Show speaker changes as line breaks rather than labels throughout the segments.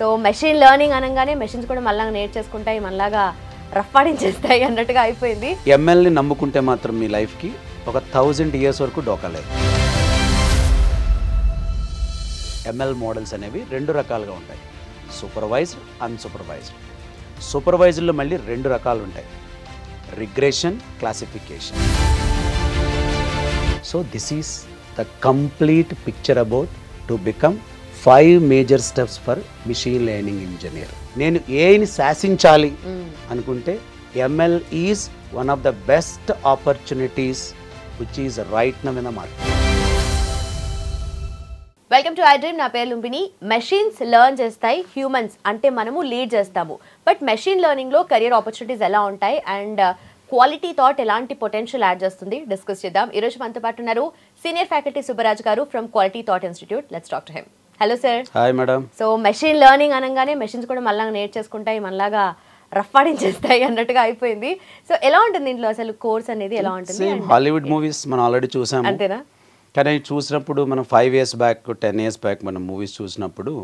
So machine learning అనగానే machines కూడా మళ్ళా నేర్చేసుకుంటాయి, మళ్ళాగా రఫ్ ఆడించేస్తాయి అన్నట్టుగా అయిపోయింది.
ఎంఎల్ని నమ్ముకుంటే మాత్రం మీ లైఫ్కి ఒక 1000 years వరకు డోకాలేదు. ఎంఎల్ మోడల్స్ అనేవి 2 రకాలుగా ఉంటాయి, సూపర్వైజ్డ్, అన్సూపర్వైజ్డ్. సూపర్వైజ్డ్లో మళ్ళీ 2 రకాలు ఉంటాయి, regression, classification. So this is the complete picture about to become 5 major steps for machine learning engineer. నేను ఏని శాసించాలి అనుకుంటే ML is one of the best opportunities which is right now in the market.
Welcome to iDream. నా పేరు Lumbini. Machines learn చేస్తాయి, humans అంటే మనము lead చేస్తాము. But machine లెర్నింగ్లో career opportunities ఎలా ఉంటాయి అండ్ క్వాలిటీ థాట్ ఎలాంటి పొటెన్షియల్ యాడ్ చేస్తుంది డిస్కస్ చేద్దాం. ఈరోజు మనతో పాటు ఉన్నారు సీనియర్ ఫ్యాకల్టీ సుబ్బరాజ్ గారు from quality thought institute. Let's talk to him. Hello sir.
Hi madam.
So machine learning అనగానే మెషిన్స్ కూడా మళ్ళా నేర్చేసుకుంటాయి, మళ్ళాగా రఫ్ ఆడించేస్తాయి అన్నట్టుగా అయిపోయింది. సో ఎలా ఉంటుంది ఇంట్లో అసలు కోర్స్ అనేది ఎలా ఉంటుంది?
హాలీవుడ్ మూవీస్ మనం ఆల్రెడీ చూసాము,
అంతేనా?
కానీ చూసినప్పుడు మనం 5 years బ్యాక్ 10 years బ్యాక్ మనం మూవీస్ చూసినప్పుడు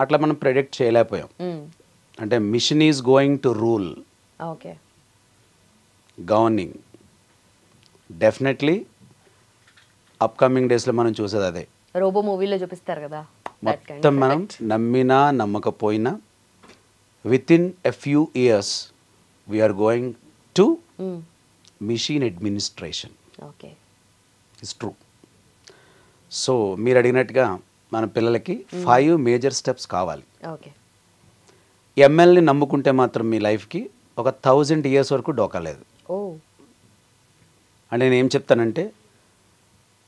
అట్లా మనం ప్రెడిక్ట్ చేయలేకపోయాం. అంటే machine is going to rule,
okay,
governing. Definitely upcoming డేస్లో మనం చూసేది అదే.
రోబో మూవీలో చూపిస్తారు కదా,
మొత్తం మనం నమ్మినా నమ్మకపోయినా within a few years we're going to machine administration.
Okay,
it's true. So మీరు అడిగినట్టుగా మన పిల్లలకి 5 major steps కావాలి.
ఓకే,
ఎంఎల్ని నమ్ముకుంటే మాత్రం మీ లైఫ్కి ఒక 1000 years వరకు డోకాలేదు.
ఓ
అంటే నేను ఏం చెప్తానంటే,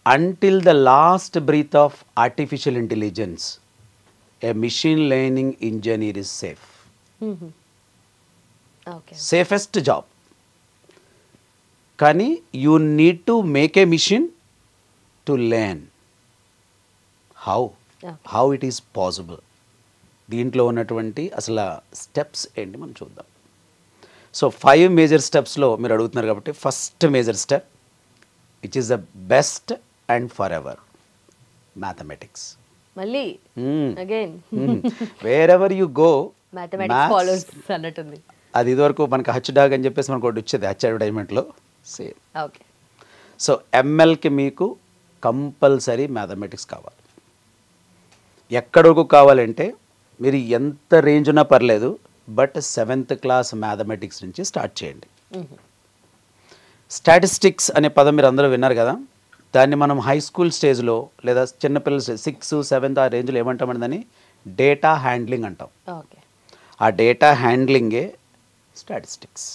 until the last breath of artificial intelligence, a machine learning engineer is safe.
Okay,
Safest job. కానీ you need to make a machine to learn how it is possible. దీంట్లో ఉన్నటువంటి అసలు స్టెప్స్ ఏంటి మనం చూద్దాం. సో 5 major స్టెప్స్లో మీరు అడుగుతున్నారు కాబట్టి first major step which is the best and forever, mathematics.
మళ్ళీ again
wherever you go
mathematics follows అన్నట్టుంది.
అది ఇదివరకు మనకు హచ్ డాగ్ అని చెప్పేసి మనకు ఒకటి వచ్చేది హచ్ అడ్వర్టైజ్మెంట్లో, సేమ్.
ఓకే,
సో ఎంఎల్కి మీకు కంపల్సరీ మ్యాథమెటిక్స్ కావాలి. ఎక్కడకు కావాలంటే మీరు ఎంత రేంజ్ ఉన్నా పర్లేదు, బట్ 7th class మ్యాథమెటిక్స్ నుంచి స్టార్ట్ చేయండి. స్టాటిస్టిక్స్ అనే పదం మీరు అందరూ విన్నారు కదా, దాన్ని మనం హై స్కూల్ స్టేజ్లో లేదా చిన్నపిల్లల 6th 7th ఆ రేంజ్లో ఏమంటామండి, దాన్ని డేటా హ్యాండ్లింగ్ అంటాం.
ఓకే,
ఆ డేటా హ్యాండ్లింగే స్టాటిస్టిక్స్.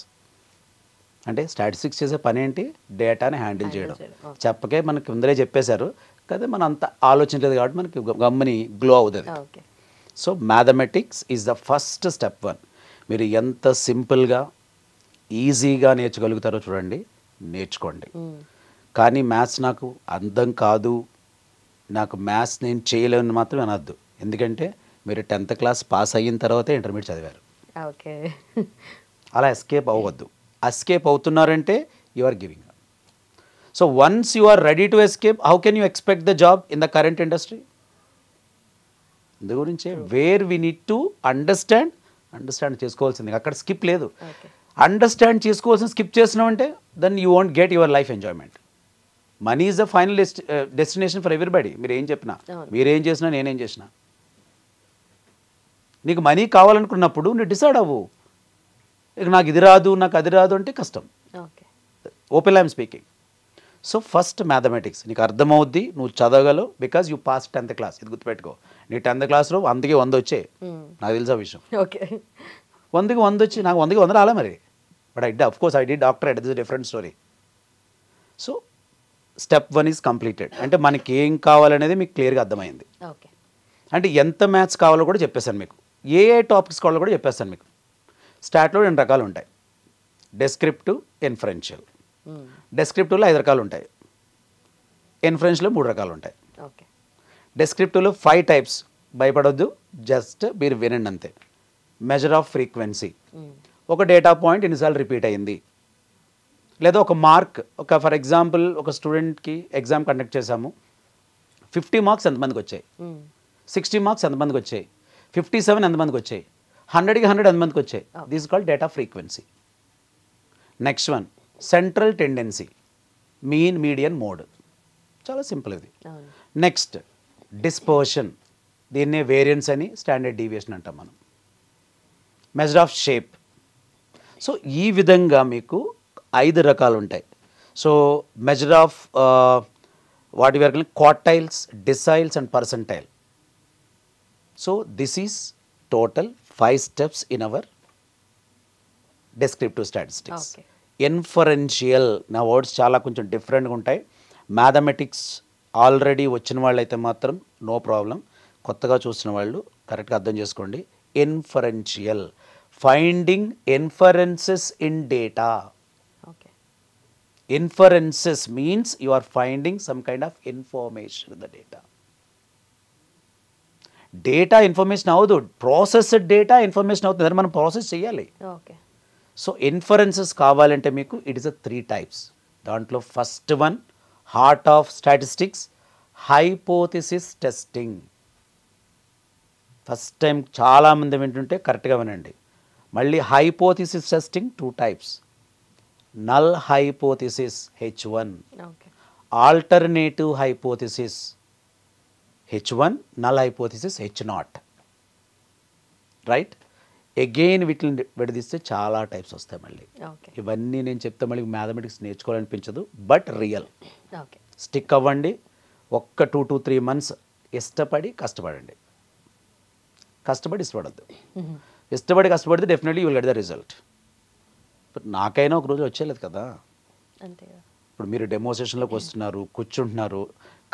అంటే స్టాటిస్టిక్స్ చేసే పని ఏంటి, డేటాని హ్యాండిల్ చేయడం. చెప్పకే మనకి ముందరే చెప్పేశారు కదా, మనం అంత ఆలోచించలేదు కాబట్టి మనకి గమ్మని గ్లో అవుతుంది.
Okay,
so mathematics is the first step 1. మీరు ఎంత సింపుల్గా ఈజీగా నేర్చుకోగలుగుతారో చూడండి, నేర్చుకోండి. కానీ మ్యాథ్స్ నాకు అర్థం కాదు, నాకు మ్యాథ్స్ నేను చేయలేని మాత్రం అనద్దు. ఎందుకంటే మీరు 10th class పాస్ అయిన తర్వాతే ఇంటర్మీడియట్ చదివారు.
ఓకే,
అలా ఎస్కేప్ అవ్వద్దు. ఎస్కేప్ అవుతున్నారంటే you are giving. So once you are ready to escape, how can you expect the job in the current industry? ఇందు గురించే where we need to understand చేసుకోవాల్సింది, అక్కడ స్కిప్ లేదు. అండర్స్టాండ్ చేసుకోవాల్సిన స్కిప్ చేసినామంటే then you won't get your life enjoyment. Money is the final destination for everybody. మీరు ఏం చెప్పినా, మీరేం చేసినా, నేనేం చేసినా, నీకు మనీ కావాలనుకున్నప్పుడు నువ్వు డిసైడ్ అవ్వు. ఇక నాకు ఇది రాదు, నాకు అది రాదు అంటే కష్టం. Open I'm speaking. So first mathematics నీకు అర్థమవుద్ది, నువ్వు చదవగలవు, because you pass 10th class. ఇది గుర్తుపెట్టుకో, నీ 10th classలో 100కి 100 వచ్చాయి, నాకు తెలిసే విషయం.
ఓకే,
100కి 100 వచ్చి నాకు 100కి 100 రాలే మరి, but of course I did doctorate, it is different story. So step 1 is completed. అంటే మనకి ఏం కావాలనేది మీకు క్లియర్గా అర్థమైంది.
ఓకే,
అంటే ఎంత మ్యాథ్స్ కావాలో కూడా చెప్పేశాను మీకు, ఏ టాపిక్స్ కావాలో కూడా చెప్పేస్తాను మీకు. స్టార్ట్లో 2 రకాలు ఉంటాయి, డెస్క్రిప్టివ్, ఇన్ఫరెన్షియల్. డెస్క్రిప్టివ్లో 5 రకాలు ఉంటాయి, ఇన్ఫరెన్షియల్లో 3 రకాలు ఉంటాయి.
ఓకే,
డెస్క్రిప్టివ్లో 5 types. భయపడొద్దు, జస్ట్ మీరు వినండి అంతే. మెజర్ ఆఫ్ ఫ్రీక్వెన్సీ, ఒక డేటా పాయింట్ ఎన్నిసార్లు రిపీట్ అయింది, లేదా ఒక మార్క్. ఒక ఫర్ ఎగ్జాంపుల్ ఒక స్టూడెంట్కి ఎగ్జామ్ కండక్ట్ చేసాము, 50 marks ఎంతమందికి వచ్చాయి, 60 marks ఎంతమందికి వచ్చాయి, 57 ఎంతమందికి వచ్చాయి, 100కి 100 ఎంతమందికి వచ్చాయి. This called data frequency. Next one central tendency, mean median mode, చాలా సింపుల్ ఇది. నెక్స్ట్ డిస్పర్షన్, దీన్నే వేరియన్స్ అని స్టాండర్డ్ డీవియేషన్ అంటాం మనం. Measure of shape. సో ఈ విధంగా మీకు 5 రకాలు ఉంటాయి. So measure of what we are calling quartiles, deciles and percentile. So this is total 5 steps in our descriptive statistics.
Okay.
ఇన్ఫరెన్షియల్, నా వర్డ్స్ చాలా కొంచెం డిఫరెంట్గా ఉంటాయి. మ్యాథమెటిక్స్ ఆల్రెడీ వచ్చిన వాళ్ళు అయితే మాత్రం నో ప్రాబ్లం, కొత్తగా చూసిన వాళ్ళు కరెక్ట్గా అర్థం చేసుకోండి. Inferential, finding inferences in data.
Okay.
Inferences means you are finding some kind of information in the data. Data information అవ్వదు, ప్రాసెస్డ్ డేటా ఇన్ఫర్మేషన్ అవుతుంది, దాన్ని మనం ప్రాసెస్ చేయాలి.
ఓకే.
సో ఇన్ఫరెన్సెస్ కావాలంటే మీకు ఇట్ ఈస్ 3 types. దాంట్లో first one heart of statistics, hypothesis testing. First time చాలామంది వింటుంటే కరెక్ట్గా వినండి. మళ్ళీ hypothesis testing 2 types. Null hypothesis H1,
okay.
Alternative hypothesis H1, null hypothesis H0. Right. Again వీటిని విడదీస్తే చాలా టైప్స్ వస్తాయి మళ్ళీ.
ఓకే.
ఇవన్నీ నేను చెప్తే మళ్ళీ మ్యాథమెటిక్స్ నేర్చుకోవాలనిపించదు, బట్ రియల్.
ఓకే.
స్టిక్ అవ్వండి, ఒక్క 2 to 3 months ఇష్టపడి కష్టపడండి. కష్టపడి ఇష్టపడద్దు, ఇష్టపడి కష్టపడితే definitely you will get the result. But నాకైనా ఒక రోజు వచ్చేలేదు కదా.
అంతే.
ఇప్పుడు మీరు డెమోన్స్ట్రేషన్లోకి వస్తున్నారు, కూర్చుంటున్నారు,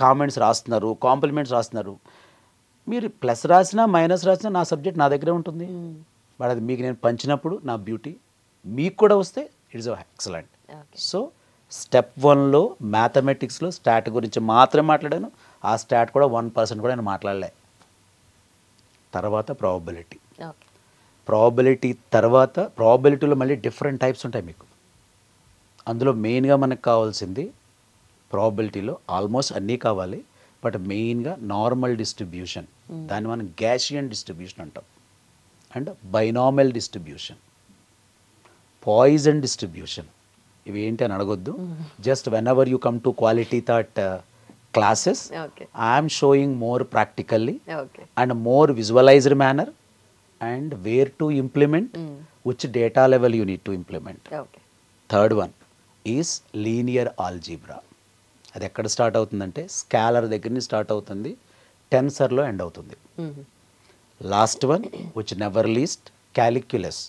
కామెంట్స్ రాస్తున్నారు, కాంప్లిమెంట్స్ రాస్తున్నారు. మీరు ప్లస్ రాసినా మైనస్ రాసినా నా సబ్జెక్ట్ నా దగ్గరే ఉంటుంది. బట్ అది మీకు నేను పంచినప్పుడు నా బ్యూటీ మీకు కూడా వస్తే ఇట్స్ ఎక్సలెంట్. సో స్టెప్ 1లో మ్యాథమెటిక్స్లో స్టాట్ గురించి మాత్రమే మాట్లాడాను. ఆ స్టాట్ కూడా 1% కూడా నేను మాట్లాడలే. తర్వాత ప్రాబబిలిటీ. ప్రాబబిలిటీ తర్వాత ప్రాబబిలిటీలో మళ్ళీ డిఫరెంట్ టైప్స్ ఉంటాయి మీకు. అందులో మెయిన్గా మనకు కావాల్సింది ప్రాబబిలిటీలో ఆల్మోస్ట్ అన్నీ కావాలి, బట్ మెయిన్గా నార్మల్ డిస్ట్రిబ్యూషన్, దాన్ని మనం గ్యాషియన్ డిస్ట్రిబ్యూషన్ అంటాం, and binomial distribution, Poisson distribution. ఇవి ఏంటి అని అడగొద్దు. Just whenever you come to Quality Thought classes, I'm showing more practically and more visualised manner and where to implement, which data level you need to implement. Third one is linear algebra. అది ఎక్కడ start అవుతుందంటే scalar దగ్గర నుంచి start అవుతుంది, టెన్సర్లో end అవుతుంది. Last one which never least calculus,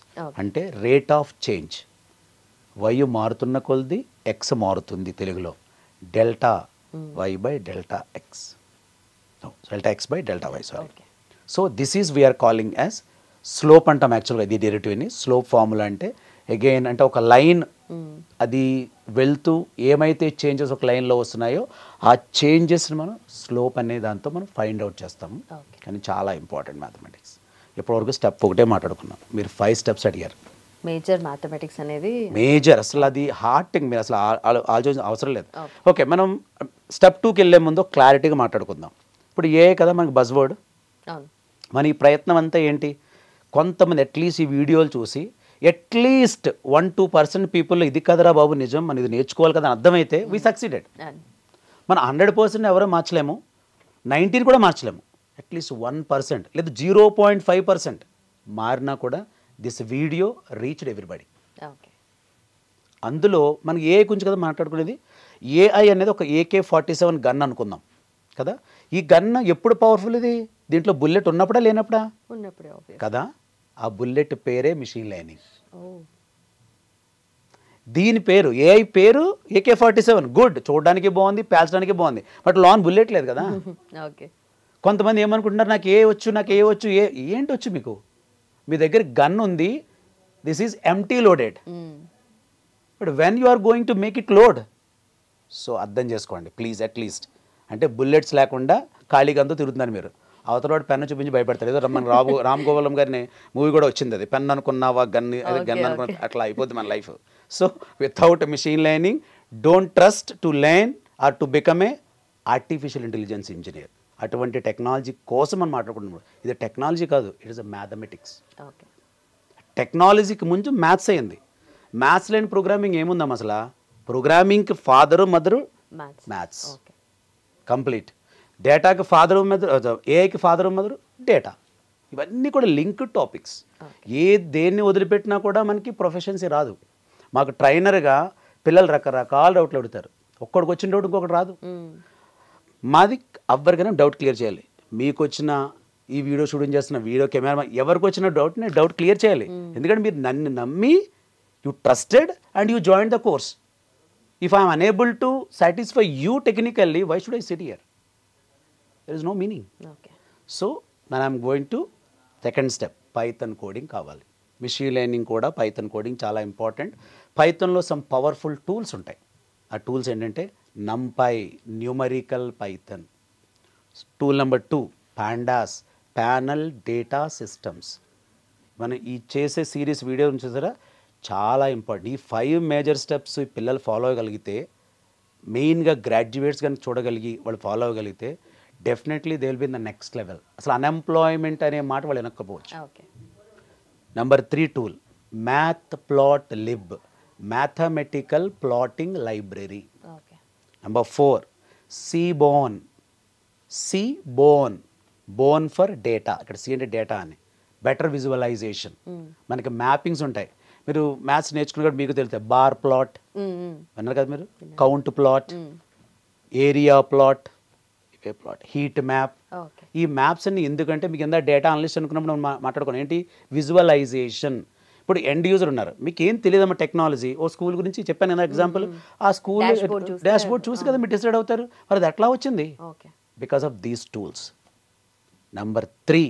అంటే rate of change. Y మారుతున్న కొలది ఎక్స్ మారుతుంది, తెలుగులో delta y by delta x, delta x by delta y, sorry. So this is we're calling as slope అంటాం యాక్చువల్గా. ఇది డెరివేటివ్ని స్లోప్ ఫార్ములా అంటే అగైన్ అంటే ఒక లైన్ అది వెళ్తూ ఏమైతే చేంజెస్ ఒక లైన్లో వస్తున్నాయో ఆ చేంజెస్ని మనం స్లోప్ అనే దాంతో మనం ఫైండ్ అవుట్ చేస్తాము. కానీ చాలా ఇంపార్టెంట్ మ్యాథమెటిక్స్. ఇప్పటివరకు స్టెప్ 1 మాట్లాడుకున్నాం, మీరు 5 steps అడిగారు.
మేజర్ మ్యాథమెటిక్స్ అనేది
మేజర్, అసలు అది హార్డ్ థింగ్, మీరు అసలు ఆలోచించిన అవసరం లేదు. ఓకే, మనం స్టెప్ 2కి వెళ్ళే ముందు క్లారిటీగా మాట్లాడుకుందాం. ఇప్పుడు ఏ కదా మనకి బజ్ వర్డ్. మన ఈ ప్రయత్నం అంతా ఏంటి, కొంతమంది అట్లీస్ట్ ఈ వీడియోలు చూసి అట్లీస్ట్ 1-2% పీపుల్ ఇది కదరా బాబు నిజం, మనం ఇది నేర్చుకోవాలి కదా అని అర్థమైతే వీ సక్సీడెడ్. మనం 100% ఎవరో మార్చలేము, 90 కూడా మార్చలేము, అట్లీస్ట్ 1% లేదా 0.5% మారినా కూడా దిస్ వీడియో రీచ్డ్ ఎవ్రీబడి. అందులో మనకి ఏ గురించి కదా మాట్లాడుకునేది, ఏఐ అనేది ఒక AK-47 గన్ అనుకుందాం కదా. ఈ గన్ ఎప్పుడు పవర్ఫుల్, ఇది దీంట్లో బుల్లెట్ ఉన్నప్పుడా లేనప్పుడా కదా. ఆ బుల్లెట్ పేరే మిషన్ లెర్నింగ్. దీని పేరు ఏఐ పేరు AK-47, గుడ్, చూడడానికి బాగుంది, పేల్చడానికి బాగుంది, బట్ లాన్ బుల్లెట్ లేదు కదా. కొంతమంది ఏమనుకుంటున్నారు, నాకు ఏ వచ్చు, నాకు ఏ వచ్చు, ఏంటి వచ్చు మీకు, మీ దగ్గర గన్ ఉంది, this is empty loaded, but when you are going to make it load. సో అర్థం చేసుకోండి ప్లీజ్. అట్లీస్ట్ అంటే బుల్లెట్స్ లేకుండా ఖాళీ గన్తో తిరుగుతున్నారు మీరు. అవతలవాడు పెన్ను చూపించి భయపడతారు. ఏదో మన రామ్ గోపాలం గారిని మూవీ కూడా వచ్చింది, అది పెన్ అనుకున్నావా గన్ అనుకున్నా, అట్లా అయిపోద్ది మన life. So without machine learning don't trust to learn or to become a artificial intelligence engineer. అటువంటి టెక్నాలజీ కోసం మనం మాట్లాడుకుంటున్నాం. ఇది టెక్నాలజీ కాదు, it is a mathematics.
Okay.
టెక్నాలజీకి ముందు మ్యాథ్స్ అయింది. మ్యాథ్స్ లేని ప్రోగ్రామింగ్ ఏముందాం అసలు? ప్రోగ్రామింగ్కి father mother maths,
okay.
Complete. డేటాకి ఫాదరు మదరు, ఏఐకి ఫాదరు మదరు డేటా. ఇవన్నీ కూడా లింక్డ్ టాపిక్స్. దేన్ని వదిలిపెట్టినా కూడా మనకి ప్రొఫెషన్సీ రాదు. మాకు ట్రైనర్గా పిల్లలు రకరకాల డౌట్లు అడుగుతారు. ఒక్కడికి వచ్చిన డౌట్ ఇంకొకటి రాదు. మాది ఎవరికైనా డౌట్ క్లియర్ చేయాలి. మీకు వచ్చిన ఈ వీడియో షూటింగ్ చేస్తున్న వీడియో కెమెరా ఎవరికి వచ్చిన డౌట్ని డౌట్ క్లియర్ చేయాలి. ఎందుకంటే మీరు నన్ను నమ్మి you trusted and you join the course. If I'm unable to satisfy you technically, why should I sit here? There is no meaning. So మనం I'm going to second step, Python coding కావాలి. Machine learning కూడా Python coding చాలా important. పైథాన్లో some powerful tools ఉంటాయి. ఆ tools ఏంటంటే NumPy, numerical Python. Tool number 2 pandas, panel data systems. మనం ఈ చేసే సిరీస్ వీడియో చూసారా, చాలా ఇంపార్టెంట్. ఈ 5 మేజర్ స్టెప్స్ పిల్లలు ఫాలో అవ్వగలిగితే, మెయిన్గా గ్రాడ్యుయేట్స్ కానీ చూడగలిగి వాళ్ళు ఫాలో అవ్వగలిగితే definitely they will be in the next level. అసలు అన్ఎంప్లాయ్మెంట్ అనే మాట వాళ్ళు వెనక్కపోవచ్చు. Number 3 tool matplotlib, mathematical plotting library. Number 4 Seaborn, bone for data. ఇక్కడ సి అంటే డేటా అని. Better visualisation. మనకి మ్యాపింగ్స్ ఉంటాయి. మీరు మ్యాథ్స్ నేర్చుకున్న మీకు తెలుస్తాయి. బార్ ప్లాట్ అన్నారు కదా మీరు, count plot, area plot, heat map. ఈ మ్యాప్స్ అన్ని ఎందుకంటే మీకు ఎంత డేటా అనలిస్ట్ అనుకున్నప్పుడు మనం మాట్లాడుకోండి ఏంటి విజువలైజేషన్. ఇప్పుడు ఎండ్ యూజర్ ఉన్నారు, మీకు ఏం తెలియదమ్మా టెక్నాలజీ. ఓ స్కూల్ గురించి చెప్పాను కదా ఎగ్జాంపుల్, ఆ స్కూల్ డాష్ బోర్డ్ చూసి కదా మీరు డిసైడ్ అవుతారు. మరి అది ఎట్లా వచ్చింది? Because of these tools. Number 3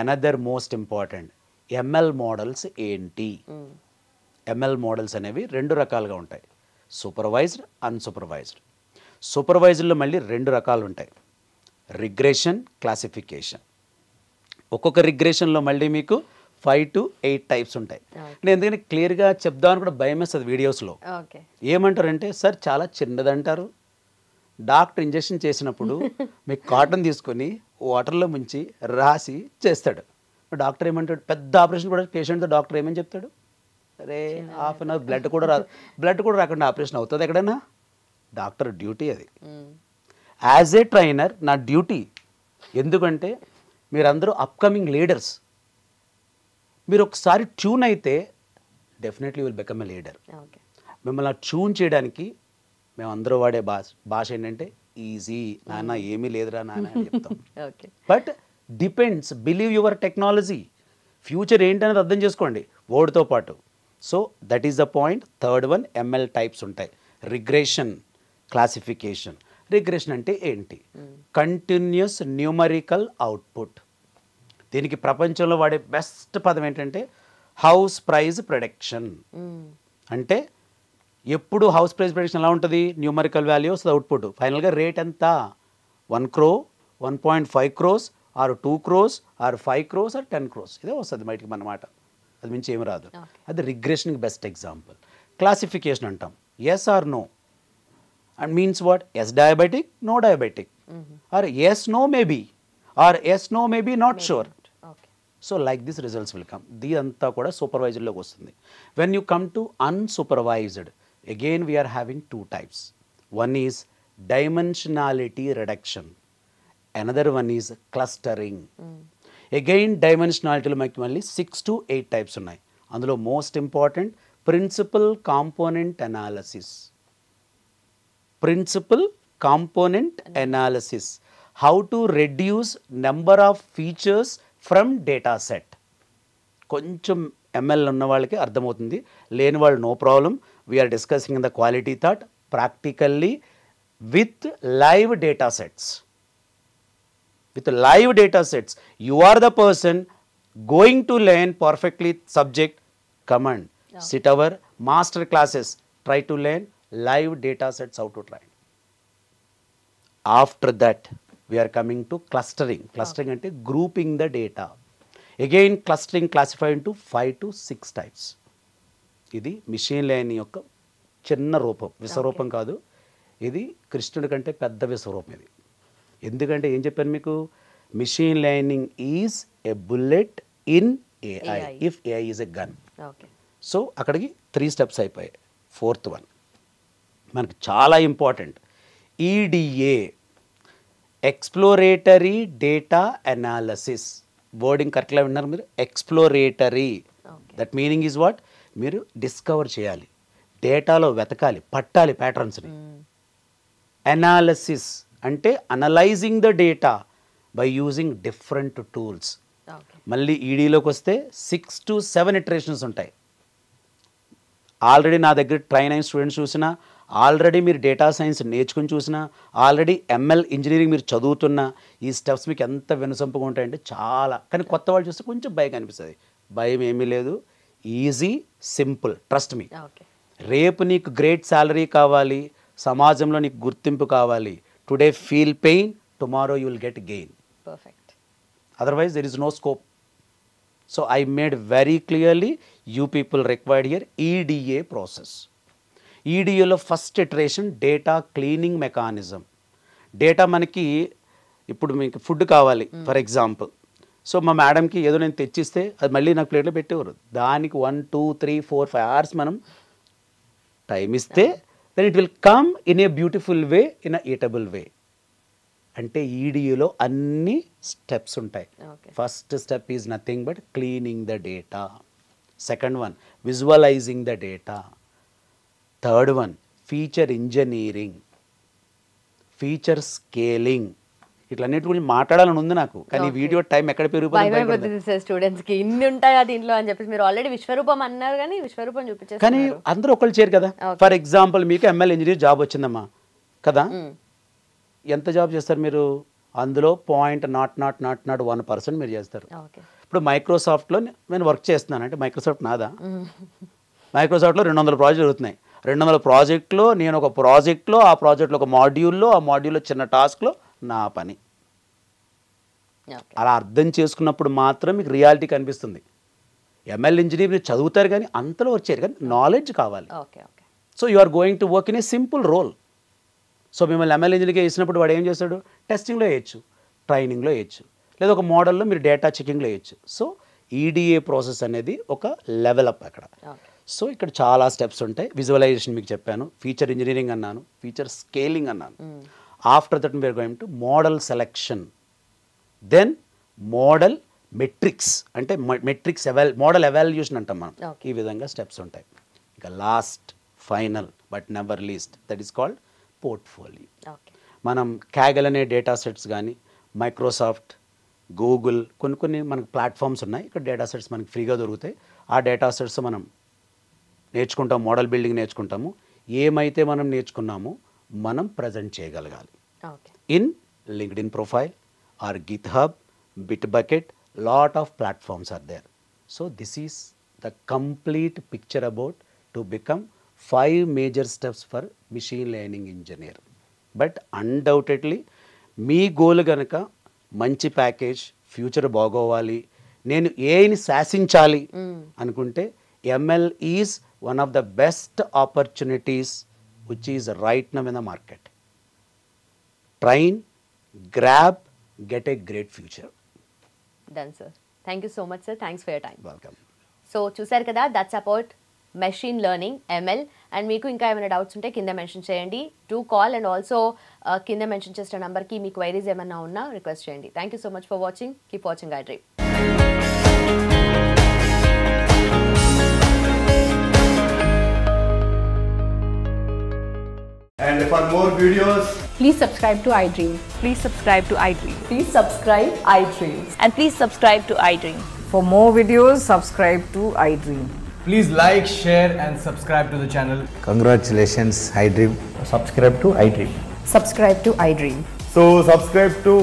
another most important, ML models ఏంటి? ML మోడల్స్ అనేవి 2 రకాలుగా ఉంటాయి, సూపర్వైజ్డ్, అన్సూపర్వైజ్డ్. సూపర్వైజ్డ్లో మళ్ళీ 2 రకాలు ఉంటాయి, రిగ్రెషన్, క్లాసిఫికేషన్. ఒక్కొక్క రిగ్రెషన్లో మళ్ళీ మీకు 5 to 8 టైప్స్ ఉంటాయి. నేను ఎందుకంటే క్లియర్గా చెప్దామని కూడా భయం వేస్తుంది వీడియోస్లో. ఏమంటారంటే సార్ చాలా చిన్నదంటారు. డాక్టర్ ఇంజెక్షన్ చేసినప్పుడు మీకు కాటన్ తీసుకొని వాటర్లో ముంచి రాసి చేస్తాడు. డాక్టర్ ఏమంటాడు? పెద్ద ఆపరేషన్ కూడా పేషెంట్తో డాక్టర్ ఏమని చెప్తాడు? అరే హాఫ్ అన్ అవర్ బ్లడ్ కూడా రాకుండా ఆపరేషన్ అవుతుంది ఎక్కడైనా? డాక్టర్ డ్యూటీ అది. యాజ్ ఏ ట్రైనర్ నా డ్యూటీ. ఎందుకంటే మీరందరూ అప్కమింగ్ లీడర్స్. మీరు ఒకసారి ట్యూన్ అయితే definitely will become a leader. మిమ్మల్ని ట్యూన్ చేయడానికి మేము అందరూ వాడే భాష ఏంటంటే ఈజీ నాన్న, ఏమీ లేదురా నాన్న అని చెప్తాం. But depends, believe your technology. Future ఏంటనేది అర్థం చేసుకోండి వర్డ్తో పాటు. So that is the point. Third one ML types ఉంటాయి, రిగ్రెషన్, క్లాసిఫికేషన్. రిగ్రెషన్ అంటే ఏంటి? Continuous numerical output. దీనికి ప్రపంచంలో వాడే బెస్ట్ పదం ఏంటంటే హౌస్ ప్రైజ్ ప్రొడక్షన్. అంటే ఎప్పుడు హౌస్ ప్రైజ్ ప్రొడక్షన్ ఎలా ఉంటుంది? న్యూమరికల్ వాల్యూ వస్తుంది అవుట్పుట్. ఫైనల్గా రేట్ ఎంత? 1 crore, 1.5 crores, or 2 crores, or 5 crores, or 10 crores. ఇదే వస్తుంది బయటికి అన్నమాట. అది మించి ఏమి రాదు. అది రిగ్రెషన్కి బెస్ట్ ఎగ్జాంపుల్. క్లాసిఫికేషన్ అంటాం, yes or no. And means what? Yes diabetic, no diabetic, or yes no maybe, or yes no maybe not sure. So like this results will come. అంతా కూడా సూపర్వైజర్లోకి వస్తుంది. When you come to unsupervised, again we are having 2 types. One is dimensionality reduction, another one is clustering. Again dimensionality lo మనకి మళ్ళీ 6 to 8 types ఉన్నాయి. అందులో most important principal component analysis. Principal component analysis, how to reduce number of features from data set. కొంచెం ML ఉన్న వాళ్ళకి అర్థమవుతుంది, లేని వాళ్ళు no problem. We're discussing in the Quality Thought practically with live data sets. With live data sets, you are the person going to learn perfectly subject. Come and sit our master classes. Try to learn live data sets, how to try. After that, we are coming to clustering. Clustering ante grouping the data. Again, clustering classified into 5 to 6 types. ఇది machine learning యొక్క చిన్న రూపం, విశ్వరూపం కాదు. ఇది కృష్ణుడి కంటే పెద్ద విశ్వరూపం ఇది. ఎందుకంటే ఏం చెప్పాను మీకు, machine learning is a bullet in AI if AI is a gun.
Okay.
So అక్కడికి 3 స్టెప్స్ అయిపోయాయి. 4th వన్ మనకు చాలా important, EDA, exploratory data analysis. Wording కరెక్ట్గా విన్నారు మీరు, exploratory. That meaning is what, మీరు డిస్కవర్ చేయాలి, డేటాలో వెతకాలి, పట్టాలి ప్యాటర్న్స్ని. అనాలిసిస్ అంటే analysing the data by using different tools. మళ్ళీ ఈడీలోకి వస్తే 6 to 7 ఇటరేషన్స్ ఉంటాయి. ఆల్రెడీ నా దగ్గర ట్రైన్ అయిన స్టూడెంట్స్ చూసినా, ఆల్రెడీ మీరు డేటా సైన్స్ నేర్చుకుని చూసినా, ఆల్రెడీ ఎంఎల్ ఇంజనీరింగ్ మీరు చదువుతున్నా, ఈ స్టెప్స్ మీకు ఎంత వినసొంపుగా ఉంటాయంటే చాలా. కానీ కొత్త వాళ్ళు చూస్తే కొంచెం భయం అనిపిస్తుంది. భయం ఏమీ లేదు, ఈజీ, సింపుల్, ట్రస్ట్ మీ. రేపు నీకు గ్రేట్ శాలరీ కావాలి, సమాజంలో నీకు గుర్తింపు కావాలి, today feel pain, tomorrow you will get gain.
Perfect.
Otherwise there is no scope. So I made very clearly, you people required here EDA process. EDA లో first iteration data cleaning mechanism. Data మనకి ఇప్పుడు మీకు food కావాలి for example, so మా మేడంకి ఏదో నేను తెచ్చిస్తే అది మళ్ళీ నాకు ప్లేట్లో పెట్టేవారు. దానికి 1, 2, 3, 4, 5 hours మనం టైం ఇస్తే then it will come in a beautiful way, in a eatable way. అంటే ఈడియూలో అన్ని స్టెప్స్ ఉంటాయి. First step is nothing but cleaning the data. Second one visualizing the data. Third one feature engineering, feature scaling. ఇట్లన్నిటి గురించి మాట్లాడాలని ఉంది నాకు, కానీ వీడియో టైం ఎక్కడ పెరిగిపోతుంది
స్టూడెంట్స్ కి ఇన్ని ఉంటాయా దీంట్లో అని చెప్పేసి. మీరు ఆల్రెడీ విశ్వరూపం అన్నారు, కానీ విశ్వరూపం చూపించారు.
కానీ అందరూ ఒకళ్ళు చేయరు కదా. ఫర్ ఎగ్జాంపుల్ మీకు ఎంఎల్ ఇంజనీర్ జాబ్ వచ్చిందమ్మా కదా, ఎంత జాబ్ చేస్తారు మీరు? అందులో 0.0001% మీరు చేస్తారు. ఇప్పుడు మైక్రోసాఫ్ట్లో నేను వర్క్ చేస్తున్నాను అంటే మైక్రోసాఫ్ట్ నాదా? మైక్రోసాఫ్ట్లో 200 ప్రాజెక్టులు జరుగుతున్నాయి. 200 ప్రాజెక్టులో నేను ఒక ప్రాజెక్ట్లో, ఆ ప్రాజెక్ట్లో ఒక మాడ్యూల్లో, ఆ మాడ్యూల్లో చిన్న టాస్క్లో నా పని. అలా అర్థం చేసుకున్నప్పుడు మాత్రం మీకు రియాలిటీ కనిపిస్తుంది. ఎంఎల్ ఇంజనీర్ మీరు చదువుతారు కానీ అంతలో వచ్చారు, కానీ నాలెడ్జ్ కావాలి. So you are going to work in a simple role. సో మిమ్మల్ని ఎంఎల్ ఇంజనీర్గా వేసినప్పుడు వాడు ఏం చేస్తాడు? టెస్టింగ్లో వేయచ్చు, ట్రైనింగ్లో వేయచ్చు, లేదా ఒక మోడల్లో మీరు డేటా చెకింగ్లో వేయచ్చు. సో ఈడిఏ ప్రాసెస్ అనేది ఒక లెవెల్ అప్ అక్కడ. సో ఇక్కడ చాలా స్టెప్స్ ఉంటాయి. విజువలైజేషన్ మీకు చెప్పాను, ఫీచర్ ఇంజనీరింగ్ అన్నాను, ఫీచర్ స్కేలింగ్ అన్నాను. After that we're going to model selection, then model metrics, అంటే మెట్రిక్స్ మోడల్ ఎవాల్యుయేషన్ అంటాం మనం. ఈ విధంగా స్టెప్స్ ఉంటాయి. ఇక last final but never least, that is called portfolio. మనం క్యాగల్ అనే డేటా సెట్స్ కానీ, మైక్రోసాఫ్ట్, గూగుల్, కొన్ని మనకు ప్లాట్ఫామ్స్ ఉన్నాయి. ఇక్కడ డేటా సెట్స్ మనకి ఫ్రీగా దొరుకుతాయి. ఆ డేటా సెట్స్ మనం నేర్చుకుంటాం, మోడల్ బిల్డింగ్ నేర్చుకుంటాము. ఏమైతే మనం నేర్చుకున్నామో మనం ప్రజెంట్ చేయగలగాలి. In LinkedIn profile or GitHub, Bitbucket, lot of platforms are there. So this is the complete picture about to become 5 major steps for machine learning engineer. But undoubtedly మీ goal కనుక మంచి package, future బాగోవాలి, నేను ఏఐని శాసించాలి అనుకుంటే ML is one of the best opportunities which is right now in the market. Train, grab, get a great future.
Done sir. Thank you so much sir. Thanks for your time.
Welcome.
So చూసారు కదా, that's about machine learning, ML. And మీకు ఇంకా ఏమైనా doubts ఉంటే కింద mention చేయండి. To call and also కింద mention చేసిన నెంబర్కి మీ క్వైరీస్ ఏమైనా ఉన్నా రిక్వెస్ట్ చేయండి. Thank you so much for watching. Keep watching iDream.
And for more videos,
please subscribe to iDream.
Please subscribe to iDream.
Please subscribe iDream.
And please subscribe to iDream.
For more videos, subscribe to iDream.
please like, share and subscribe to the channel.
Congratulations, iDream.
Subscribe to iDream.
Subscribe to iDream.
So subscribe to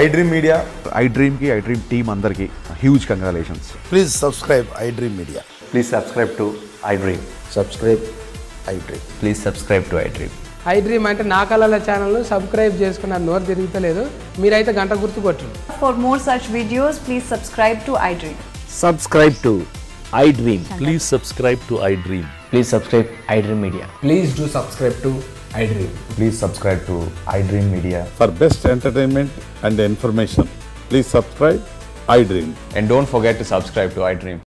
iDream Media.
iDream ki iDream team andarki huge congratulations.
Please subscribe iDream Media.
Please subscribe to iDream.
Subscribe iDream.
Please subscribe to iDream.
iDream అంటే నా కళల channel subscribe చేసుకున్న నోరు తిరుగుతలేదు, మీరైతే గంట గుర్తు కొట్టండి.
For more such videos, please subscribe to iDream.
Subscribe to iDream. Please subscribe to iDream.
Please subscribe iDream Media.
Please do subscribe to
iDream. Please subscribe to iDream Media.
For best entertainment and information, please subscribe iDream.
And don't forget to subscribe to iDream.